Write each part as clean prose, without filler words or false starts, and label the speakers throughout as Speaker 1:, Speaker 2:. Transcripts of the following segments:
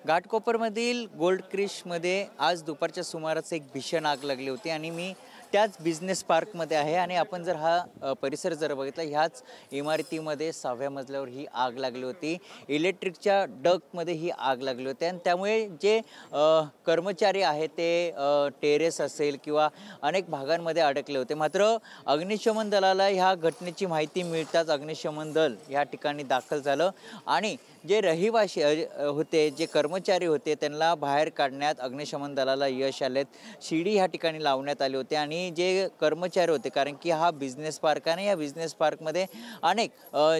Speaker 1: घाटकोपरमधील gold क्रिशमध्ये आज दुपारच्या सुमारास एक भीषण आग लागली होती आणि मी त्याच बिझनेस पार्कमध्ये आहे आणि आपण जर हा परिसर जर बघितला ह्याच इमारतीमध्ये 6व्या मजल्यावर ही आग लागली होती। इलेक्ट्रिकच्या डक्टमध्ये ही आग लागली होती आणि त्यामुळे जे कर्मचारी आहेत ते टेरेस असेल किंवा अनेक भागांमध्ये अडकले होते। मात्र अग्निशमन दलाला ह्या घटनेची माहिती मिळताच अग्निशमन दल या ठिकाणी दाखल झालं आणि जे रहिवासी होते, जे कर्मचारी होते त्यांना बाहेर काढण्यात अग्निशमन दलाला यश आले। शिडी ह्या ठिकाणी लावण्यात आली होती आणि जे कर्मचारी होते, कारण की हा बिझनेस पार्क आहे, या बिझनेस पार्कमध्ये अनेक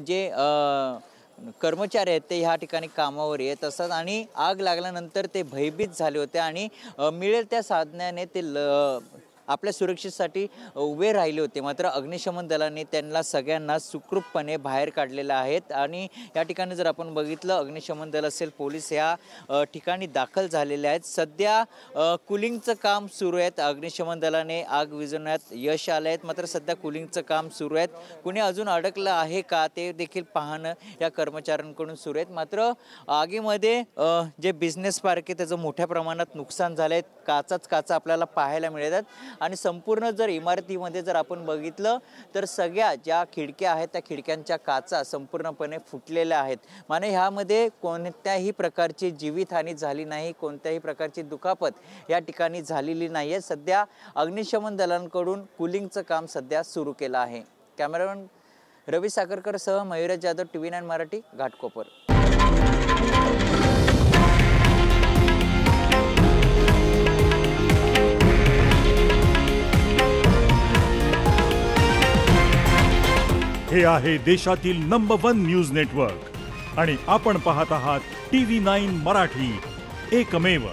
Speaker 1: जे कर्मचारी आहेत ते ह्या ठिकाणी कामावर येत असतात आणि आग लागल्यानंतर ते भयभीत झाले होते आणि मिळेल त्या साधनाने ते आपल्या सुरक्षेसाठी उभे राहिले होते। मात्र अग्निशमन दलाने त्यांना सगळ्यांना सुखरूपपणे बाहेर काढलेले आहेत आणि या ठिकाणी जर आपण बघितलं अग्निशमन दल असेल, पोलीस या ठिकाणी दाखल झालेले आहेत। सध्या कूलिंगचं काम सुरू आहे। अग्निशमन दलाने आग विझवण्यात यश आले आहेत, मात्र सध्या कूलिंगचं काम सुरू आहे। कुणी अजून अडकलं आहे का ते देखील पाहणं या कर्मचाऱ्यांकडून सुरू आहेत। मात्र आगीमध्ये जे बिझनेस पार्क आहे त्याचं मोठ्या प्रमाणात नुकसान झालंय। काचा आपल्याला पाहायला मिळतात आणि संपूर्ण जर इमारतीमध्ये जर आपण बघितलं तर सगळ्या ज्या खिडक्या आहेत त्या खिडक्यांच्या काचा संपूर्णपणे फुटलेल्या आहेत। माने ह्यामध्ये कोणत्याही प्रकारची जीवितहानी झाली नाही, कोणत्याही प्रकारची दुखापत या ठिकाणी झालेली नाही आहे। सध्या अग्निशमन दलांकडून कूलिंगचं काम सध्या सुरू केलं आहे। कॅमेरामॅन रवी सागरकर सह मयूरज जाधव, TV9 मराठी, घाटकोपर।
Speaker 2: हे आहे देशातील नंबर 1 न्यूज नेटवर्क आणि आपण पाहत आहात TV9 मराठी, एकमेव।